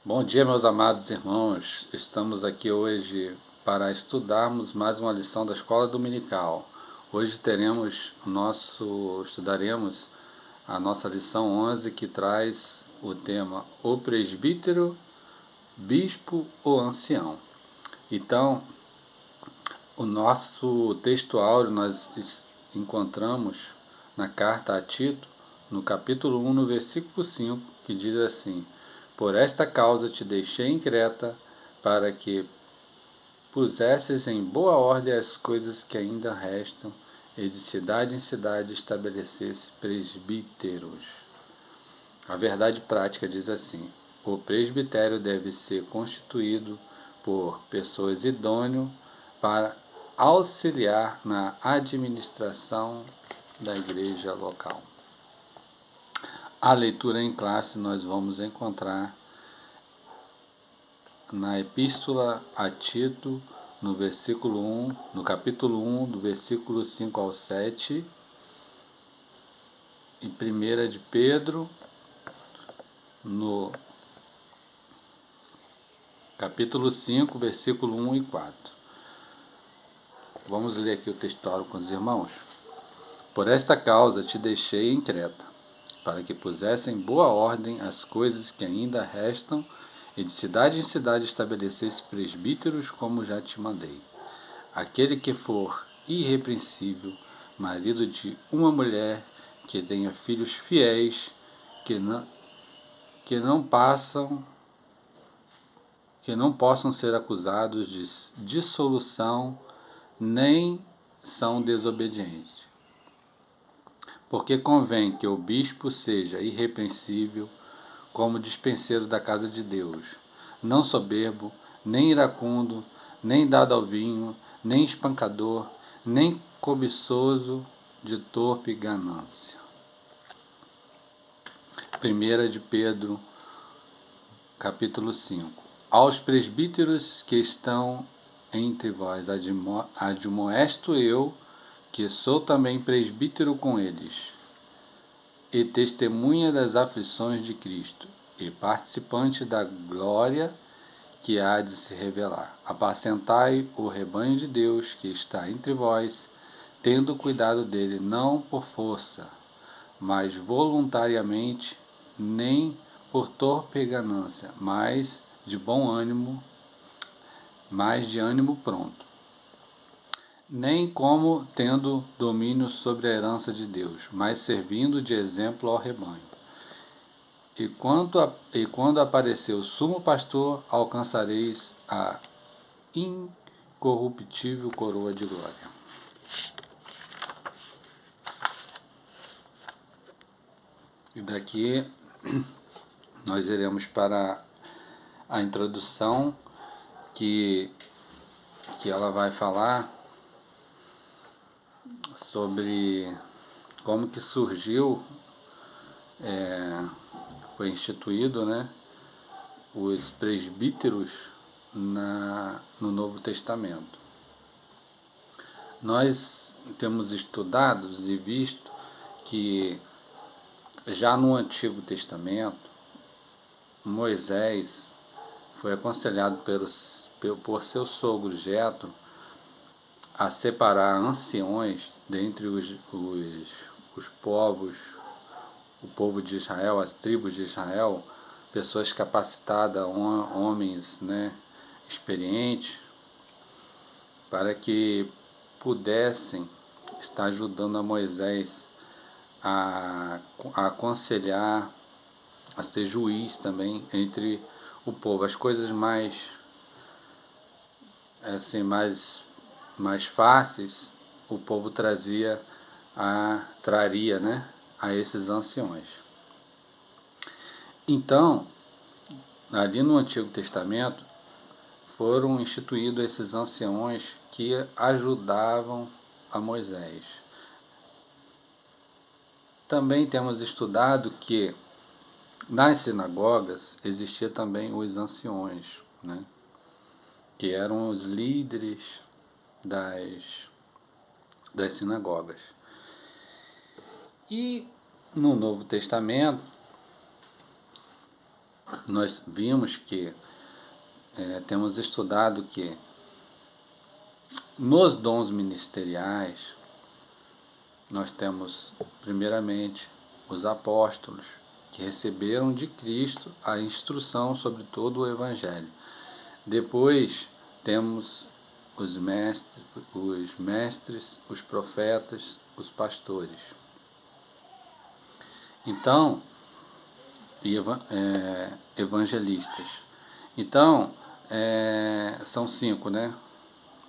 Bom dia, meus amados irmãos. Estamos aqui hoje para estudarmos mais uma lição da Escola Dominical. Hoje estudaremos a nossa lição 11, que traz o tema O Presbítero, Bispo ou Ancião. Então, o nosso texto áureo nós encontramos na carta a Tito, no capítulo 1, no versículo 5, que diz assim: Por esta causa te deixei em Creta, para que pusesses em boa ordem as coisas que ainda restam, e de cidade em cidade estabelecesse presbíteros. A verdade prática diz assim: o presbitério deve ser constituído por pessoas idôneas para auxiliar na administração da igreja local. A leitura em classe nós vamos encontrar na Epístola a Tito, no versículo 1, no capítulo 1, do versículo 5 ao 7, em 1 de Pedro, no capítulo 5, versículo 1 e 4. Vamos ler aqui o texto com os irmãos. Por esta causa te deixei em Creta, para que pusesse em boa ordem as coisas que ainda restam, e de cidade em cidade estabelecesse presbíteros, como já te mandei. Aquele que for irrepreensível, marido de uma mulher, que tenha filhos fiéis, que não possam ser acusados de dissolução, nem são desobedientes. Porque convém que o bispo seja irrepreensível, como dispenseiro da casa de Deus, não soberbo, nem iracundo, nem dado ao vinho, nem espancador, nem cobiçoso de torpe ganância. 1 de Pedro, capítulo 5. Aos presbíteros que estão entre vós, admoesto eu, que sou também presbítero com eles, e testemunha das aflições de Cristo, e participante da glória que há de se revelar. Apacentai o rebanho de Deus que está entre vós, tendo cuidado dele, não por força, mas voluntariamente, nem por torpe ganância, mas de bom ânimo, mas de ânimo pronto. Nem como tendo domínio sobre a herança de Deus, mas servindo de exemplo ao rebanho. E quando aparecer o sumo pastor, alcançareis a incorruptível coroa de glória. E daqui nós iremos para a introdução, que ela vai falar sobre como que surgiu, foi instituído, né, os presbíteros no Novo Testamento. Nós temos estudado e visto que já no Antigo Testamento, Moisés foi aconselhado por seu sogro Jetro a separar anciões dentre os povos, o povo de Israel, as tribos de Israel, pessoas capacitadas, homens, né, experientes, para que pudessem estar ajudando a Moisés a aconselhar, a ser juiz também entre o povo. As coisas mais fáceis o povo traria, né, a esses anciões. Então, ali no Antigo Testamento, foram instituídos esses anciões que ajudavam a Moisés. Também temos estudado que nas sinagogas existia também os anciões, né, que eram os líderes das sinagogas. E no Novo Testamento, nós vimos que, temos estudado que nos dons ministeriais, nós temos, primeiramente, os apóstolos, que receberam de Cristo a instrução sobre todo o Evangelho. Depois temos os mestres, os profetas, os pastores. Então, evangelistas. Então, são 5, né?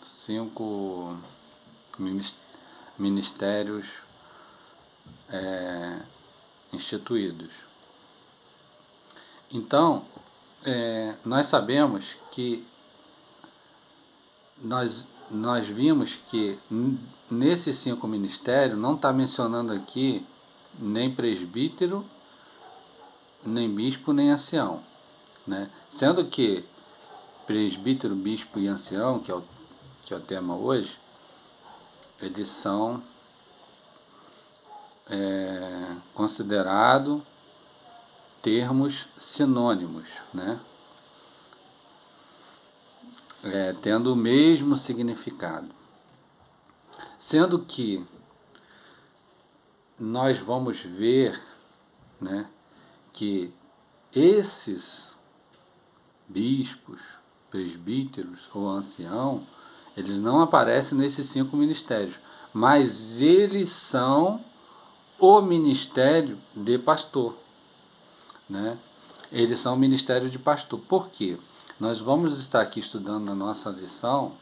5 ministérios instituídos. Então, nós sabemos que nós vimos que nesses 5 ministérios não está mencionando aqui nem presbítero, nem bispo, nem ancião, né? Sendo que presbítero, bispo e ancião, que é o tema hoje, eles são considerados termos sinônimos, né? Tendo o mesmo significado. Sendo que nós vamos ver, né, que esses bispos, presbíteros ou ancião, eles não aparecem nesses 5 ministérios, mas eles são o ministério de pastor, né? Eles são o ministério de pastor. Por quê? Nós vamos estar aqui estudando na nossa lição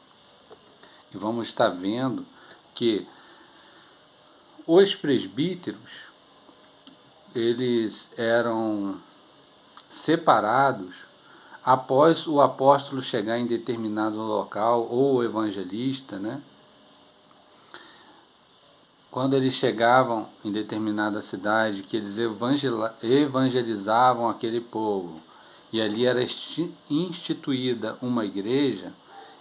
e vamos estar vendo que os presbíteros, eles eram separados após o apóstolo chegar em determinado local, ou o evangelista, né? Quando eles chegavam em determinada cidade, que eles evangelizavam aquele povo, e ali era instituída uma igreja,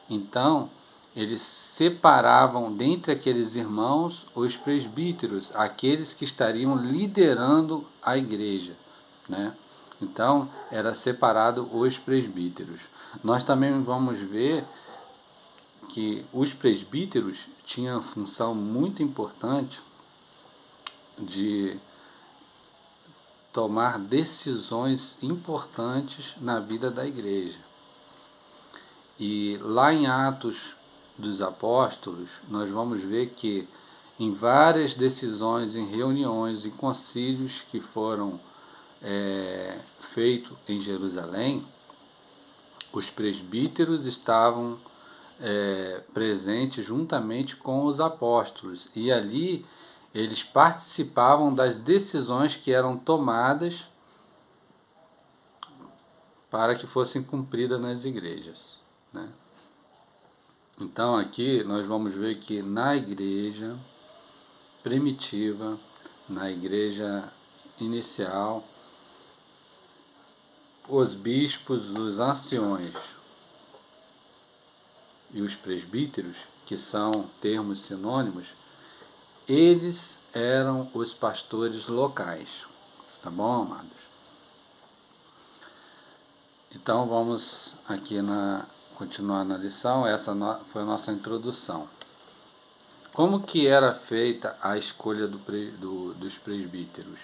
então eles separavam dentre aqueles irmãos os presbíteros, aqueles que estariam liderando a igreja, né? Então era separado os presbíteros. Nós também vamos ver que os presbíteros tinham função muito importante de tomar decisões importantes na vida da igreja. E lá em Atos dos Apóstolos, nós vamos ver que em várias decisões, em reuniões e concílios que foram feitos em Jerusalém, os presbíteros estavam presentes juntamente com os apóstolos, e ali eles participavam das decisões que eram tomadas para que fossem cumpridas nas igrejas, né? Então aqui nós vamos ver que na igreja primitiva, na igreja inicial, os bispos, os anciões e os presbíteros, que são termos sinônimos, eles eram os pastores locais. Tá bom, amados? Então vamos aqui continuar na lição. Essa foi a nossa introdução. Como que era feita a escolha dos presbíteros?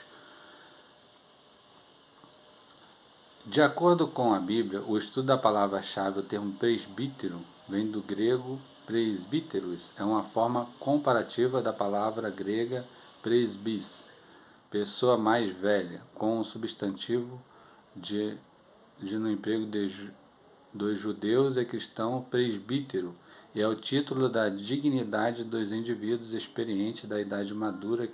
De acordo com a Bíblia, o estudo da palavra-chave, o termo presbítero, vem do grego presbíteros, é uma forma comparativa da palavra grega presbis, pessoa mais velha, com o substantivo no emprego dos judeus e cristãos presbítero, e é o título da dignidade dos indivíduos experientes da idade madura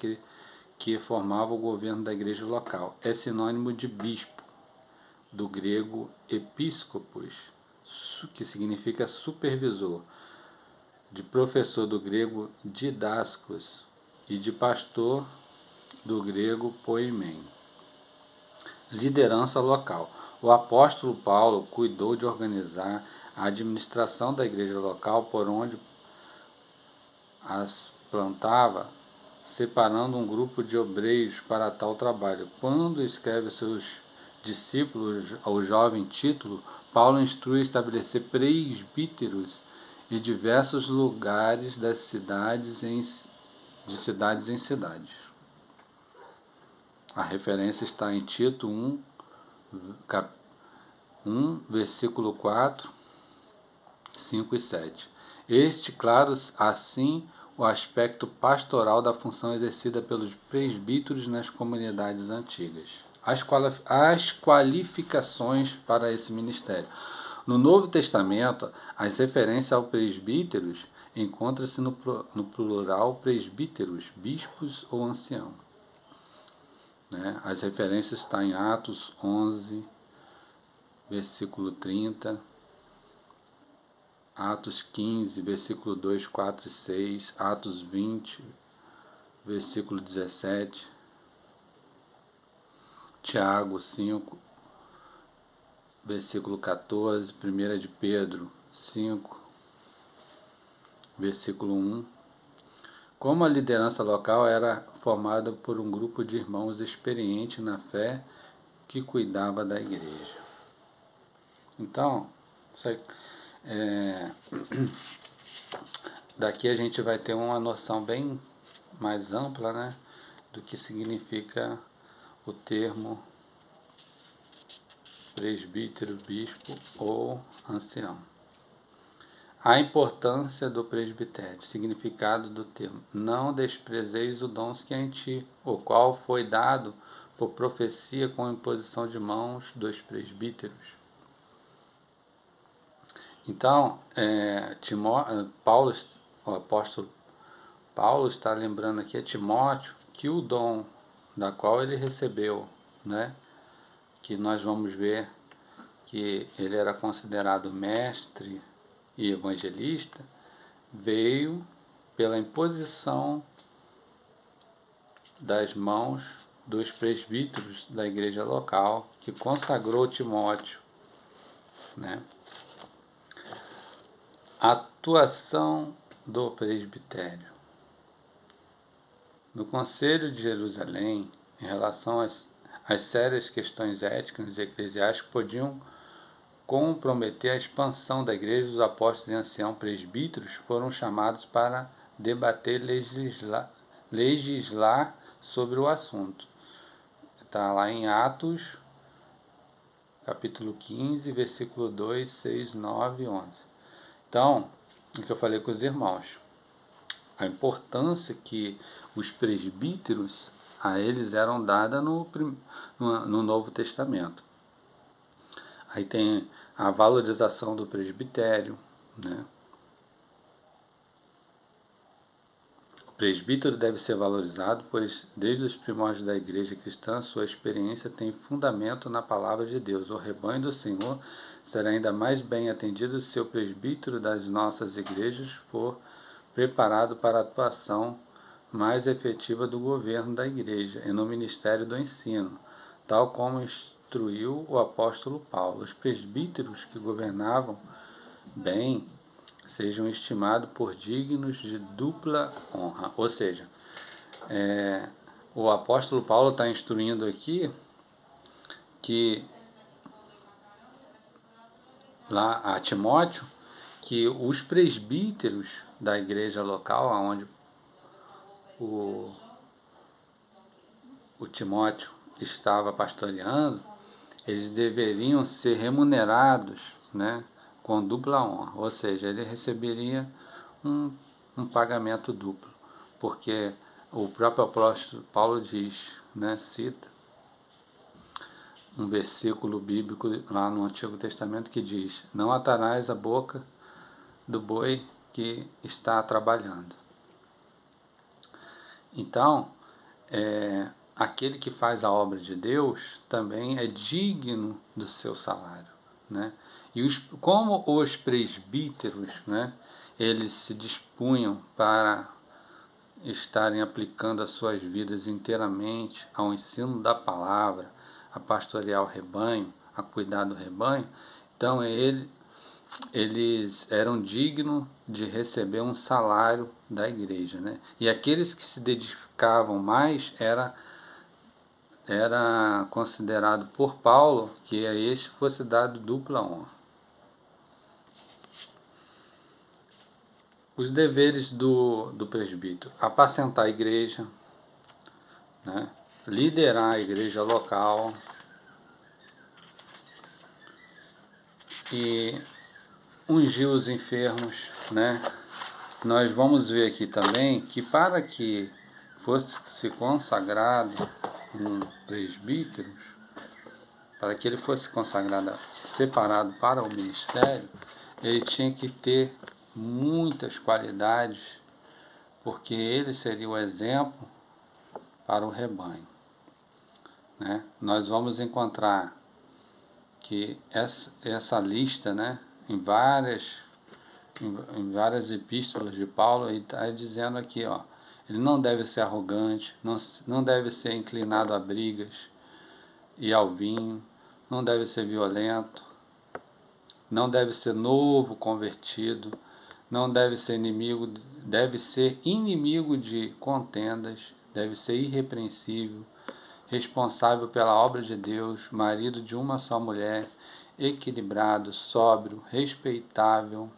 que formavam o governo da igreja local. É sinônimo de bispo, do grego episcopos, que significa supervisor, de professor, do grego didaskos, e de pastor, do grego poimen. Liderança local. O apóstolo Paulo cuidou de organizar a administração da igreja local por onde as plantava, separando um grupo de obreiros para tal trabalho. Quando escreve seus discípulos ao jovem Título, Paulo instrui a estabelecer presbíteros em diversos lugares das cidades de cidades em cidades. A referência está em Tito 1, versículo 4, 5 e 7. Claro, assim, o aspecto pastoral da função exercida pelos presbíteros nas comunidades antigas. As qualificações para esse ministério. No Novo Testamento, as referências ao presbíteros encontram-se no plural presbíteros, bispos ou ancião. Né? As referências estão em Atos 11, versículo 30, Atos 15, versículo 2, 4 e 6, Atos 20, versículo 17, Tiago 5, versículo 14, 1 de Pedro 5, versículo 1. Como a liderança local era formada por um grupo de irmãos experientes na fé que cuidava da igreja. Então, daqui a gente vai ter uma noção bem mais ampla, né, do que significa o termo presbítero, bispo ou ancião. A importância do presbitério, significado do termo: não desprezeis o dom que é em ti, o qual foi dado por profecia com a imposição de mãos dos presbíteros. Então, o apóstolo Paulo está lembrando aqui a Timóteo que o dom da qual ele recebeu, né, que nós vamos ver que ele era considerado mestre e evangelista, veio pela imposição das mãos dos presbíteros da igreja local, que consagrou Timóteo, né? Atuação do presbitério. No Conselho de Jerusalém, em relação às sérias questões éticas e eclesiásticas, podiam comprometer a expansão da igreja, os apóstolos e anciãos presbíteros foram chamados para debater e legislar sobre o assunto. Está lá em Atos, capítulo 15, versículo 2, 6, 9 e 11. Então, o que eu falei com os irmãos, a importância que os presbíteros a eles eram dada no Novo Testamento. Aí tem a valorização do presbitério, né? O presbítero deve ser valorizado, pois desde os primórdios da igreja cristã, sua experiência tem fundamento na palavra de Deus. O rebanho do Senhor será ainda mais bem atendido se o presbítero das nossas igrejas for preparado para a atuação mais efetiva do governo da igreja e no ministério do ensino, tal como instruiu o apóstolo Paulo. Os presbíteros que governavam bem sejam estimados por dignos de dupla honra. Ou seja, o apóstolo Paulo está instruindo aqui que lá a Timóteo que os presbíteros da igreja local, onde o Timóteo estava pastoreando, eles deveriam ser remunerados, né, com dupla honra, ou seja, ele receberia um pagamento duplo, porque o próprio apóstolo Paulo diz, né, cita um versículo bíblico lá no Antigo Testamento que diz: não atarás a boca do boi que está trabalhando. Então, aquele que faz a obra de Deus também é digno do seu salário, né? E como os presbíteros, né, eles se dispunham para estarem aplicando as suas vidas inteiramente ao ensino da palavra, a pastorear o rebanho, a cuidar do rebanho, então eles eram dignos de receber um salário da igreja, né? E aqueles que se dedicavam mais era considerado por Paulo que a este fosse dado dupla honra. Os deveres do presbítero: apacentar a igreja, né? Liderar a igreja local e ungir os enfermos, né? Nós vamos ver aqui também que para que fosse se consagrado um presbítero, para que ele fosse consagrado, separado para o ministério, ele tinha que ter muitas qualidades, porque ele seria o exemplo para o rebanho, né? Nós vamos encontrar que essa lista, né, em várias epístolas de Paulo, ele está dizendo aqui, ó, ele não deve ser arrogante, não deve ser inclinado a brigas e ao vinho, não deve ser violento, não deve ser novo convertido, não deve ser inimigo de contendas, deve ser irrepreensível, responsável pela obra de Deus, marido de uma só mulher, equilibrado, sóbrio, respeitável,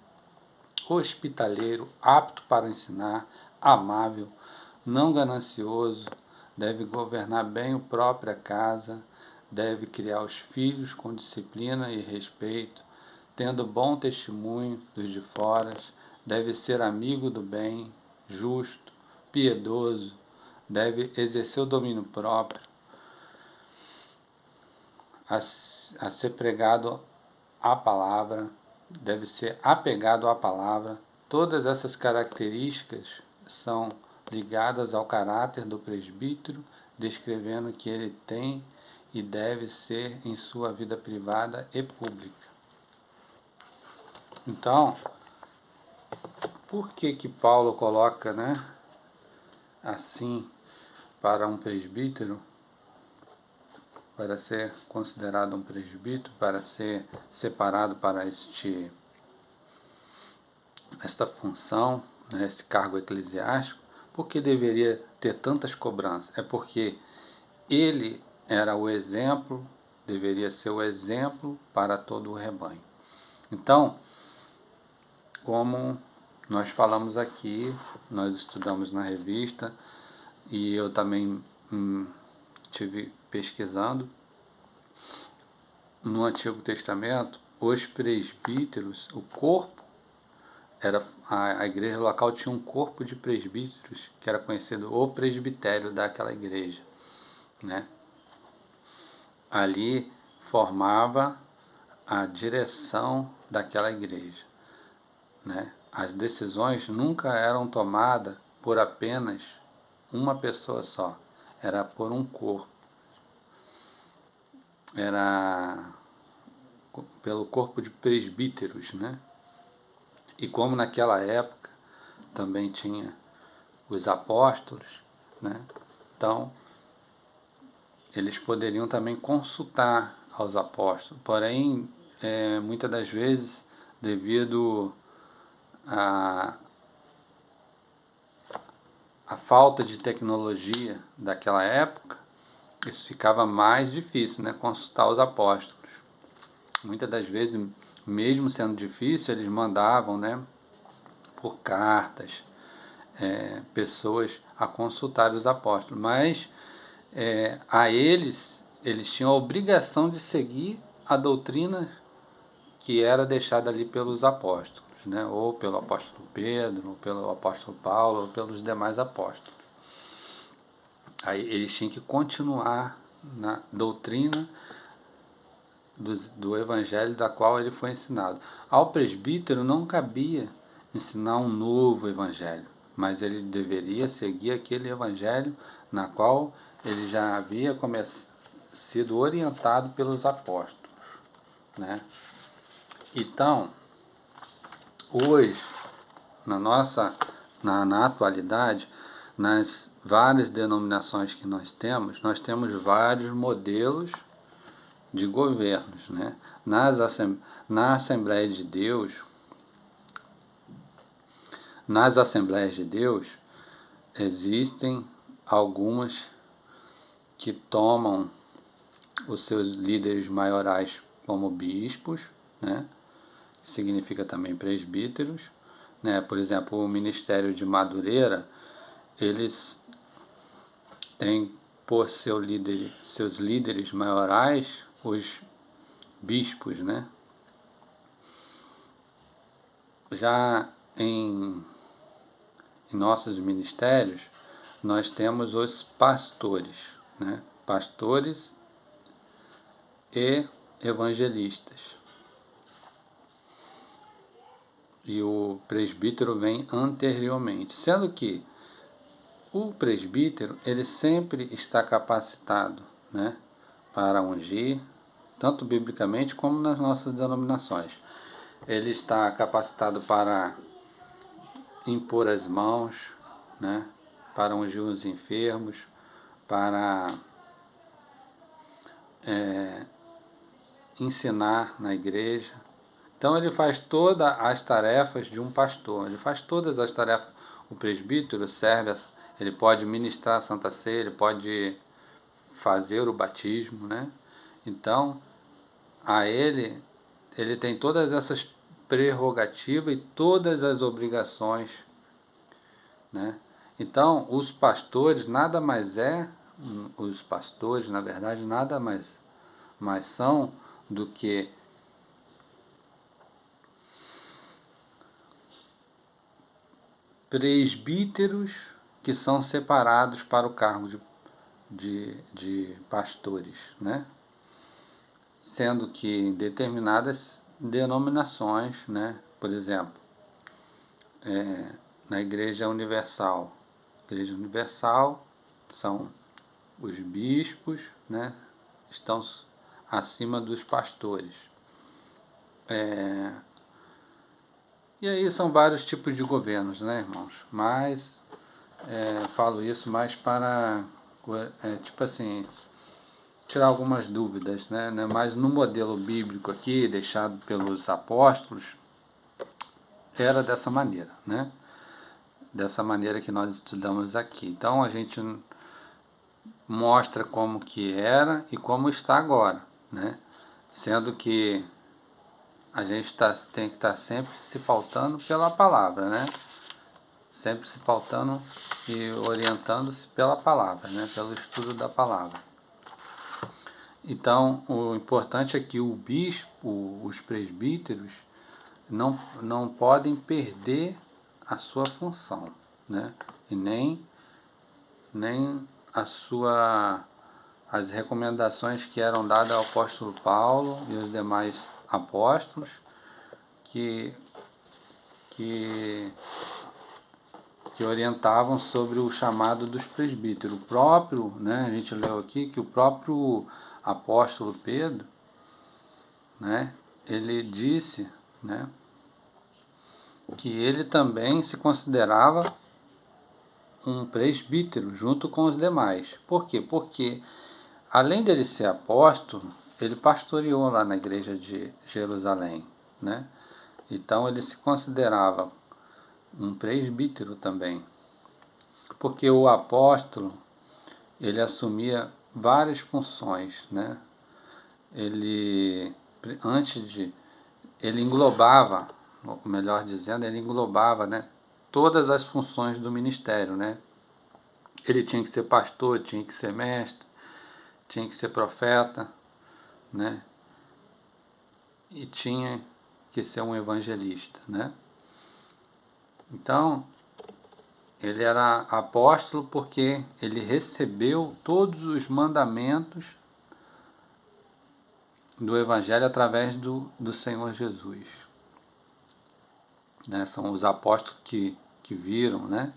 hospitaleiro, apto para ensinar, amável, não ganancioso, deve governar bem a própria casa, deve criar os filhos com disciplina e respeito, tendo bom testemunho dos de fora, deve ser amigo do bem, justo, piedoso, deve exercer o domínio próprio, a ser pregado à palavra, deve ser apegado à palavra. Todas essas características são ligadas ao caráter do presbítero, descrevendo que ele tem e deve ser em sua vida privada e pública. Então, por que Paulo coloca, né, assim para um presbítero, para ser considerado um presbítero, para ser separado para esta função, né, esse cargo eclesiástico? Por que deveria ter tantas cobranças? É porque ele era o exemplo, deveria ser o exemplo para todo o rebanho. Então, como nós falamos aqui, nós estudamos na revista e eu também tive pesquisando, no Antigo Testamento, os presbíteros, o corpo, a igreja local tinha um corpo de presbíteros, que era conhecido o presbitério daquela igreja, né? Ali formava a direção daquela igreja, né? As decisões nunca eram tomadas por apenas uma pessoa só, era por um corpo, era pelo corpo de presbíteros, né? E como naquela época também tinha os apóstolos, né? Então eles poderiam também consultar aos apóstolos, porém muitas das vezes, devido à falta de tecnologia daquela época, isso ficava mais difícil, né, consultar os apóstolos. Muitas das vezes, mesmo sendo difícil, eles mandavam, né, por cartas, pessoas a consultar os apóstolos, mas a eles tinham a obrigação de seguir a doutrina que era deixada ali pelos apóstolos, né, ou pelo apóstolo Pedro, ou pelo apóstolo Paulo, ou pelos demais apóstolos. Aí eles tinham que continuar na doutrina do evangelho da qual ele foi ensinado. Ao presbítero não cabia ensinar um novo evangelho, mas ele deveria seguir aquele evangelho na qual ele já havia sido orientado pelos apóstolos, né? Então, hoje, na atualidade, nas várias denominações que nós temos vários modelos de governos, né? Na Assembleia de Deus, nas Assembleias de Deus, existem algumas que tomam os seus líderes maiorais como bispos, né? Que significa também presbíteros, né? Por exemplo, o ministério de Madureira, eles têm por seus líderes maiorais os bispos, né? Já em nossos ministérios, nós temos os pastores, né? Pastores e evangelistas. E o presbítero vem anteriormente, sendo que o presbítero ele sempre está capacitado, né, para ungir, tanto biblicamente como nas nossas denominações. Ele está capacitado para impor as mãos, né, para ungir os enfermos, para ensinar na igreja. Então ele faz todas as tarefas de um pastor, ele faz todas as tarefas. O presbítero serve, ele pode ministrar a Santa Ceia, ele pode fazer o batismo, né? Então, ele tem todas essas prerrogativas e todas as obrigações, né? Então, os pastores, na verdade, nada mais são do que presbíteros que são separados para o cargo de pastores, né? Sendo que em determinadas denominações, né? Por exemplo, na Igreja Universal. Igreja Universal são os bispos, né? Estão acima dos pastores. E aí são vários tipos de governos, né, irmãos? Mas falo isso mais para, tipo assim, tirar algumas dúvidas, né? Mas no modelo bíblico aqui, deixado pelos apóstolos, era dessa maneira, né? Dessa maneira que nós estudamos aqui. Então a gente mostra como que era e como está agora, né? Sendo que a gente tem que estar sempre se pautando pela palavra, né? Sempre se pautando e orientando-se pela palavra, né? Pelo estudo da palavra. Então, o importante é que o bispo, os presbíteros, não podem perder a sua função, né? E nem as recomendações que eram dadas ao apóstolo Paulo e os demais apóstolos que orientavam sobre o chamado dos presbíteros. O próprio, né, a gente leu aqui que o próprio apóstolo Pedro, né, ele disse, né, que ele também se considerava um presbítero junto com os demais. Por quê? Porque além dele ser apóstolo, ele pastoreou lá na igreja de Jerusalém, né? Então ele se considerava um presbítero também. Porque o apóstolo, ele assumia várias funções, né? Ele englobava, melhor dizendo, ele englobava, né, todas as funções do ministério, né? Ele tinha que ser pastor, tinha que ser mestre, tinha que ser profeta, né? E tinha que ser um evangelista, né? Então, ele era apóstolo porque ele recebeu todos os mandamentos do Evangelho através do Senhor Jesus. Né? São os apóstolos que viram, né?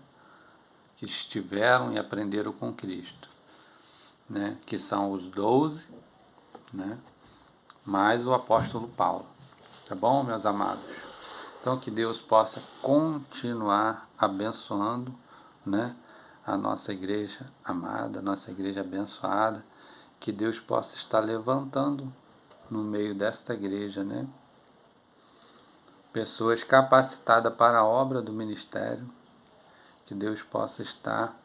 Que estiveram e aprenderam com Cristo. Né? Que são os 12, né? Mais o apóstolo Paulo. Tá bom, meus amados? Então, que Deus possa continuar abençoando, né, a nossa igreja amada, a nossa igreja abençoada. Que Deus possa estar levantando no meio desta igreja, né, pessoas capacitadas para a obra do ministério. Que Deus possa estar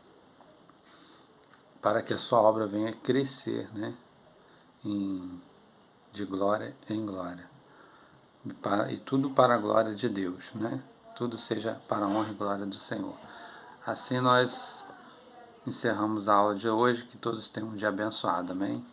para que a sua obra venha crescer, né? De glória em glória. E tudo para a glória de Deus, né? Tudo seja para a honra e glória do Senhor. Assim nós encerramos a aula de hoje, que todos tenham um dia abençoado, amém?